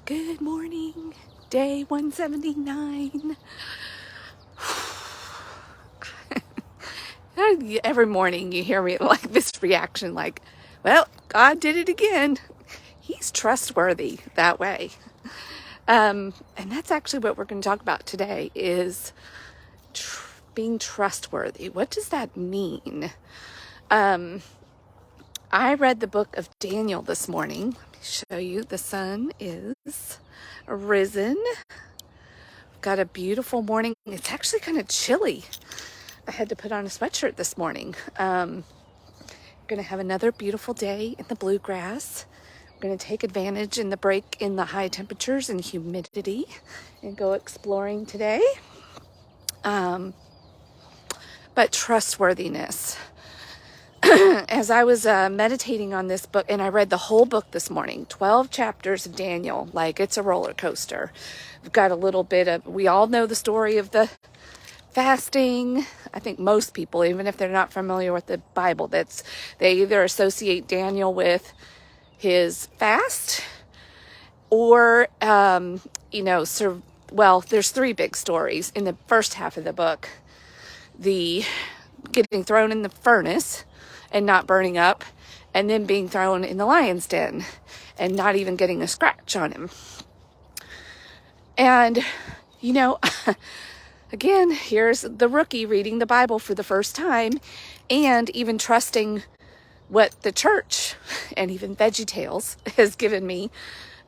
Good morning, day 179. Every morning you hear me like this reaction, like, well, God did it again. He's trustworthy that way. And that's actually what we're going to talk about today is being trustworthy. What does that mean? I read the book of Daniel this morning. Let me show you. The sun is risen. Got a beautiful morning. It's actually kind of chilly. I had to put on a sweatshirt this morning. Going to have another beautiful day in the bluegrass. I'm going to take advantage in the break in the high temperatures and humidity and go exploring today. But trustworthiness. As I was meditating on this book, and I read the whole book this morning, 12 chapters of Daniel, like it's a roller coaster. We've got a little bit of, we all know the story of the fasting. I think most people, even if they're not familiar with the Bible, they either associate Daniel with his fast or, there's three big stories in the first half of the book. The getting thrown in the furnace and not burning up, and then being thrown in the lion's den and not even getting a scratch on him. And, again, here's the rookie reading the Bible for the first time and even trusting what the church and even VeggieTales has given me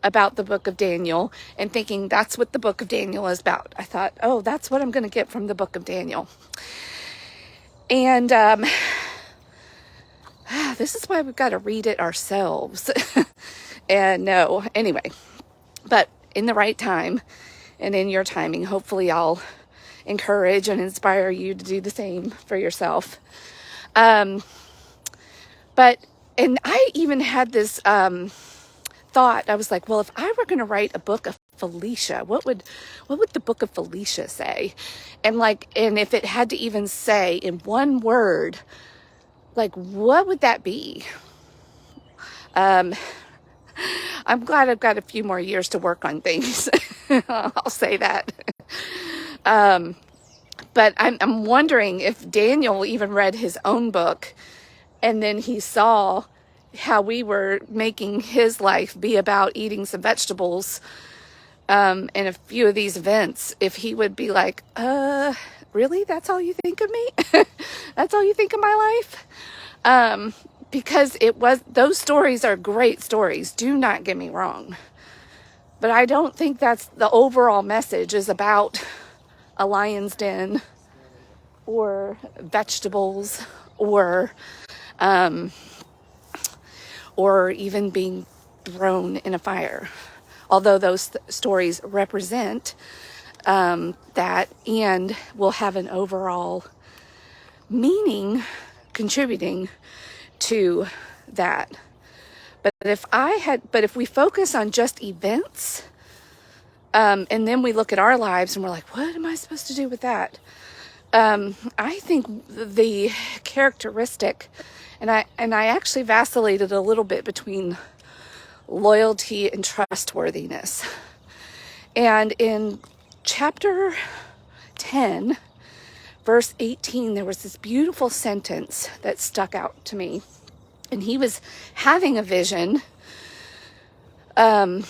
about the book of Daniel and thinking that's what the book of Daniel is about. I thought, oh, that's what I'm going to get from the book of Daniel. And this is why we've got to read it ourselves. Anyway, but in the right time and in your timing, hopefully I'll encourage and inspire you to do the same for yourself. And I even had this thought. I was like, well, if I were going to write a book of Felecia, what would the book of Felecia say? And if it had to even say in one word, what would that be? I'm glad I've got a few more years to work on things. I'll say that. But I'm wondering if Daniel even read his own book and then he saw how we were making his life be about eating some vegetables and a few of these events, if he would be like, really? That's all you think of me? That's all you think of my life? Because those stories are great stories. Do not get me wrong. But I don't think that's the overall message is about a lion's den or vegetables or even being thrown in a fire. Although those stories represent that and will have an overall meaning contributing to that. But if we focus on just events, and then we look at our lives and we're like, what am I supposed to do with that? I think the characteristic, and I actually vacillated a little bit between loyalty and trustworthiness. And in chapter 10, verse 18, there was this beautiful sentence that stuck out to me. And he was having a vision, and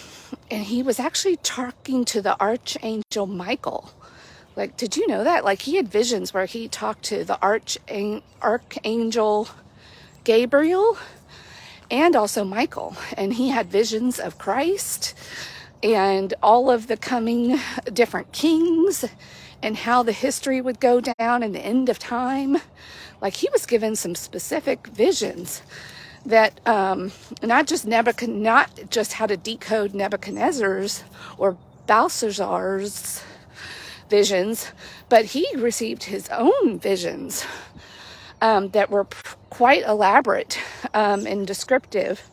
he was actually talking to the archangel Michael. Did you know that? He had visions where he talked to the archangel Gabriel and also Michael. And he had visions of Christ and all of the coming different kings and how the history would go down in the end of time. He was given some specific visions that not just how to decode Nebuchadnezzar's or Belshazzar's visions, but he received his own visions that were quite elaborate and descriptive,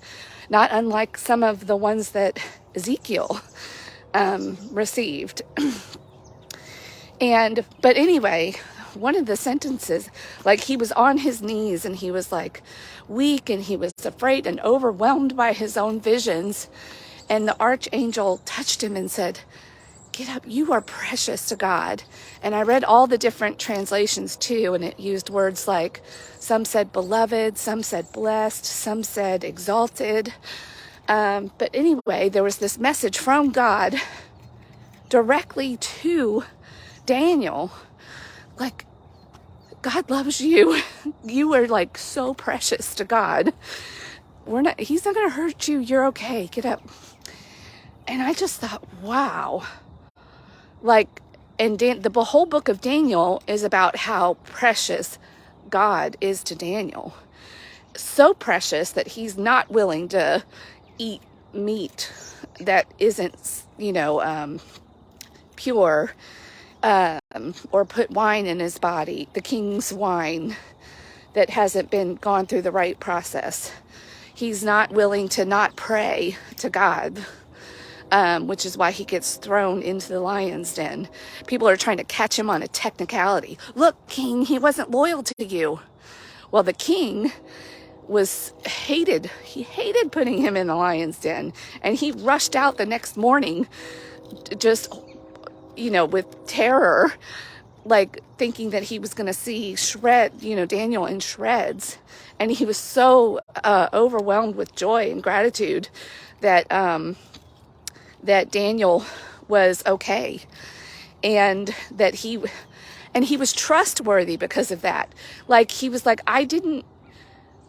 not unlike some of the ones that Ezekiel received. But anyway, one of the sentences, he was on his knees and he was weak and he was afraid and overwhelmed by his own visions. And the archangel touched him and said, get up, you are precious to God. And I read all the different translations too, and it used words like, some said beloved, some said blessed, some said exalted. But anyway, there was this message from God directly to Daniel, like, God loves you. You are like so precious to God. He's not going to hurt you. You're okay. Get up. And I just thought, wow. Like, and the whole book of Daniel is about how precious God is to Daniel. So precious that he's not willing to eat meat that isn't, pure, or put wine in his body, the king's wine that hasn't been gone through the right process. He's not willing to not pray to God, which is why he gets thrown into the lion's den. People are trying to catch him on a technicality. Look, king, he wasn't loyal to you. Well, the king he hated putting him in the lion's den, and he rushed out the next morning just, with terror, like thinking that he was going to see Daniel in shreds. And he was so overwhelmed with joy and gratitude that that Daniel was okay, and that he was trustworthy because of that. Like, he was like, I didn't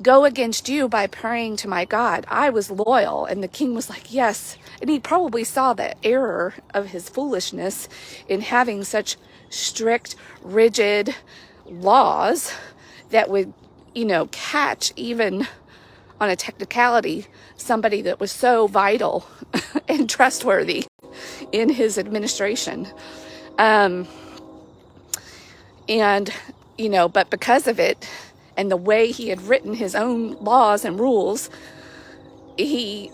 go against you by praying to my God. I was loyal. And the king was like, yes. And he probably saw the error of his foolishness in having such strict, rigid laws that would, catch, even on a technicality, somebody that was so vital and trustworthy in his administration. But because of it, and the way he had written his own laws and rules, he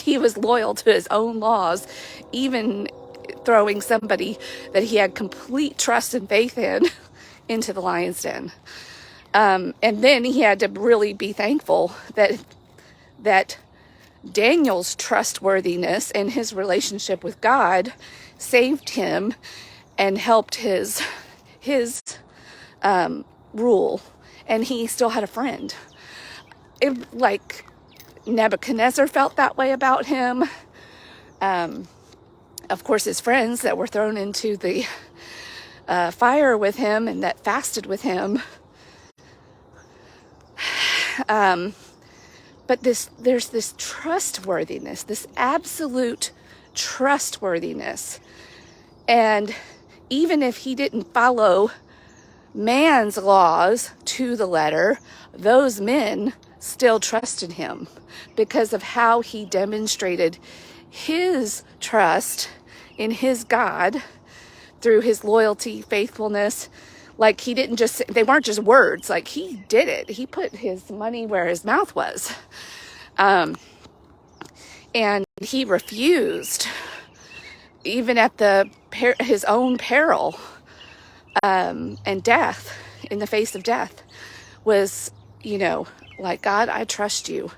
was loyal to his own laws, even throwing somebody that he had complete trust and faith in into the lion's den. And then he had to really be thankful that Daniel's trustworthiness and his relationship with God saved him and helped his rule, and he still had a friend. Like Nebuchadnezzar felt that way about him. Of course, his friends that were thrown into the fire with him and that fasted with him. But there's this trustworthiness, this absolute trustworthiness. And even if he didn't follow man's laws to the letter, those men still trusted him because of how he demonstrated his trust in his God through his loyalty, faithfulness. Like, they weren't just words, like he did it. He put his money where his mouth was. And he refused, even at his own peril, and death, in the face of death, was, like, God, I trust you.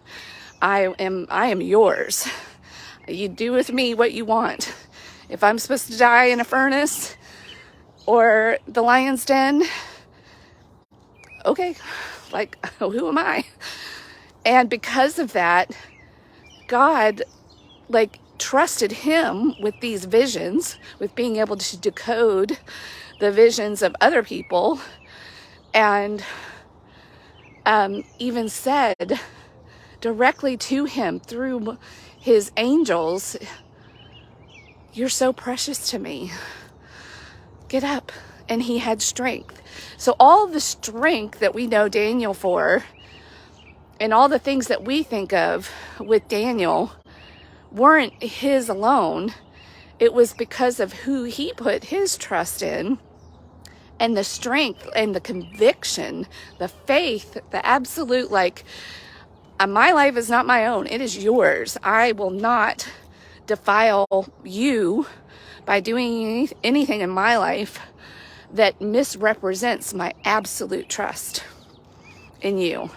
I am yours. You do with me what you want. If I'm supposed to die in a furnace or the lion's den, okay, like, who am I? And because of that, God, trusted him with these visions, with being able to decode the visions of other people, and even said directly to him through his angels, you're so precious to me. Get up. And he had strength. So all the strength that we know Daniel for, and all the things that we think of with Daniel, weren't his alone. It was because of who he put his trust in, and the strength and the conviction, the faith, the absolute, my life is not my own. It is yours. I will not defile you by doing anything in my life that misrepresents my absolute trust in you.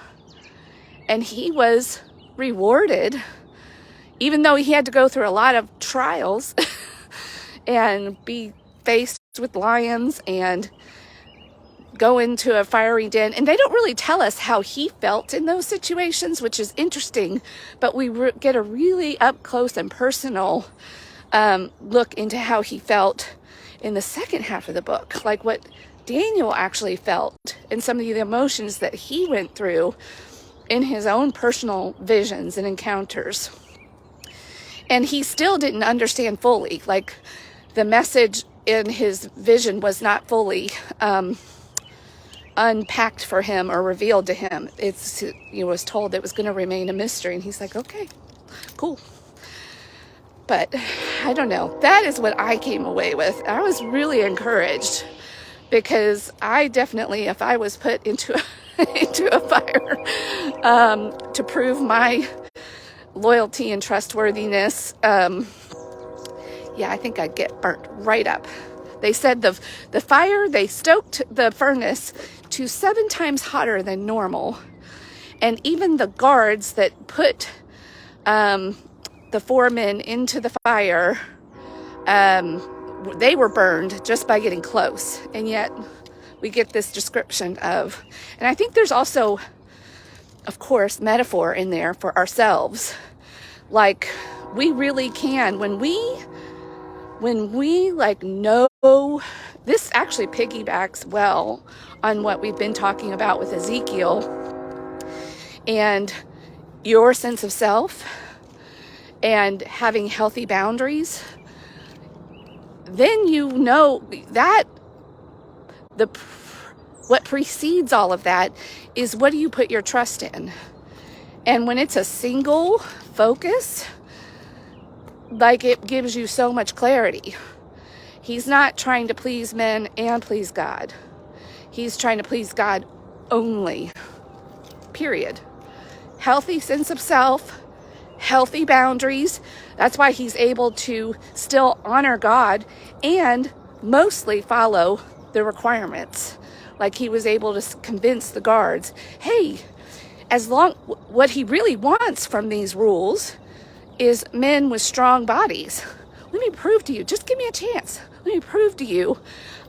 And he was rewarded even though he had to go through a lot of trials and be faced with lions and go into a fiery den. And they don't really tell us how he felt in those situations, which is interesting, but we get a really up close and personal look into how he felt in the second half of the book, like what Daniel actually felt and some of the emotions that he went through in his own personal visions and encounters. And he still didn't understand fully, like the message in his vision was not fully unpacked for him or revealed to him. He was told it was going to remain a mystery, and he's like, okay, cool. But I don't know. That is what I came away with. I was really encouraged, because I definitely, if I was put into a fire to prove my loyalty and trustworthiness, I think I'd get burnt right up. They said the fire, they stoked the furnace to 7 times hotter than normal. And even the guards that put the 4 men into the fire, they were burned just by getting close. And yet we get this description of, and I think there's also, of course, metaphor in there for ourselves. Like, we really can, when we like know, this actually piggybacks well on what we've been talking about with Ezekiel and your sense of self and having healthy boundaries. Then you know that what precedes all of that is, what do you put your trust in? And when it's a single focus, like, it gives you so much clarity. He's not trying to please men and please God. He's trying to please God only. Period. Healthy sense of self, healthy boundaries. That's why he's able to still honor God and mostly follow the requirements. Like, he was able to convince the guards, hey, what he really wants from these rules is men with strong bodies. Let me prove to you, just give me a chance. Let me prove to you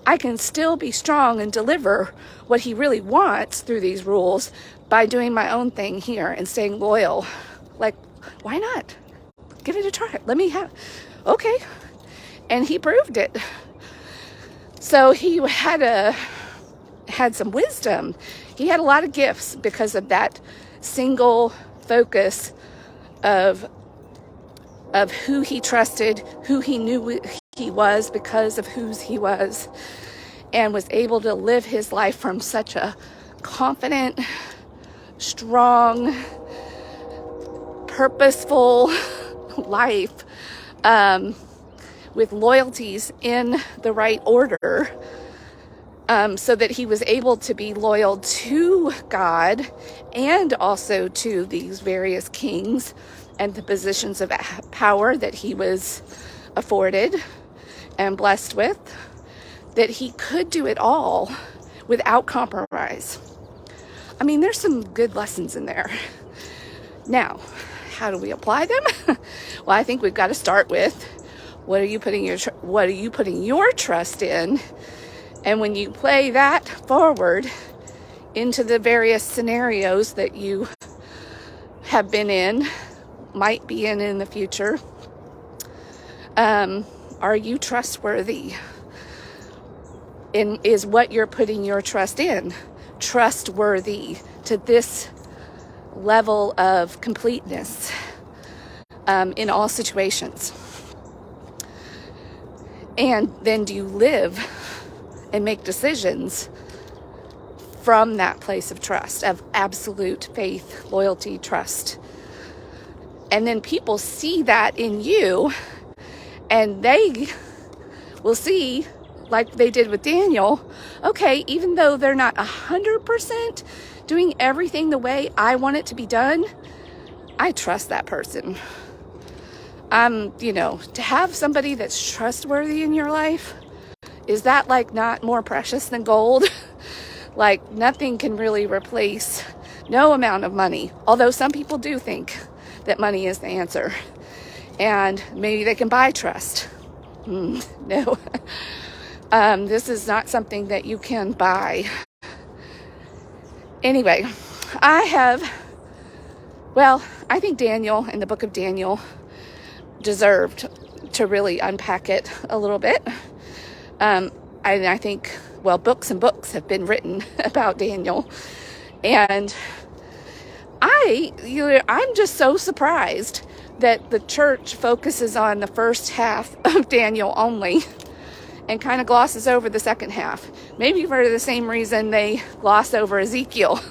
I can still be strong and deliver what he really wants through these rules by doing my own thing here and staying loyal. Like, why not? Give it a try. Okay. And he proved it. So he had some wisdom. He had a lot of gifts because of that single focus of who he trusted, who he knew he was because of whose he was, and was able to live his life from such a confident, strong, purposeful life, with loyalties in the right order, so that he was able to be loyal to God and also to these various kings and the positions of power that he was afforded and blessed with, that he could do it all without compromise. I mean, there's some good lessons in there. Now, how do we apply them? Well, I think we've got to start with, what are you putting your trust in? And when you play that forward into the various scenarios that you have been in, might be in the future, are you trustworthy? Is what you're putting your trust in trustworthy to this level of completeness in all situations? And then do you live and make decisions from that place of trust, of absolute faith, loyalty, trust? And then people see that in you, and they will see, like they did with Daniel, okay, even though they're not 100% doing everything the way I want it to be done, I trust that person. To have somebody that's trustworthy in your life, is that like not more precious than gold? Like, nothing can really replace, no amount of money. Although some people do think that money is the answer. And maybe they can buy trust. No. This is not something that you can buy. Anyway, I think Daniel in the book of Daniel deserved to really unpack it a little bit. I think, books and books have been written about Daniel. And I'm just so surprised that the church focuses on the first half of Daniel only and kind of glosses over the second half. Maybe for the same reason they gloss over Ezekiel.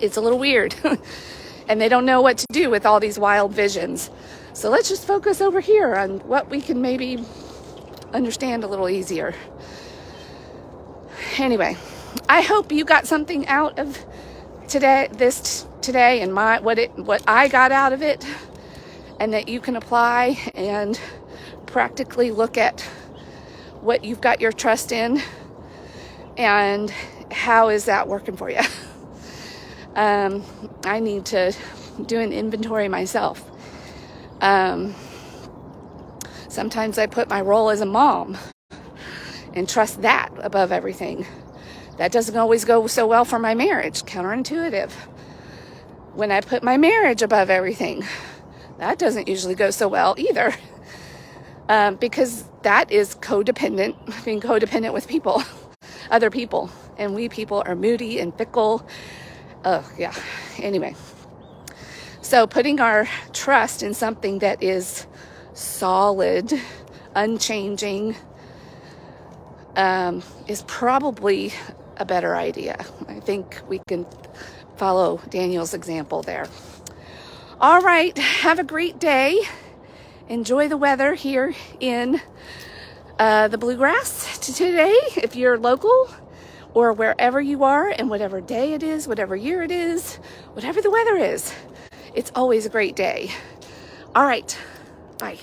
It's a little weird. And they don't know what to do with all these wild visions. So let's just focus over here on what we can maybe understand a little easier. Anyway, I hope you got something out of today and what I got out of it, and that you can apply and practically look at what you've got your trust in and how is that working for you. I need to do an inventory myself. Sometimes I put my role as a mom and trust that above everything. That doesn't always go so well for my marriage. Counterintuitive. When I put my marriage above everything, that doesn't usually go so well either. Because that is codependent, being codependent with people, other people. And we people are moody and fickle. Oh, yeah. Anyway. So putting our trust in something that is solid, unchanging, is probably a better idea. I think we can follow Daniel's example there. All right. Have a great day. Enjoy the weather here in the bluegrass today, if you're local, or wherever you are, and whatever day it is, whatever year it is, whatever the weather is. It's always a great day. All right. Bye.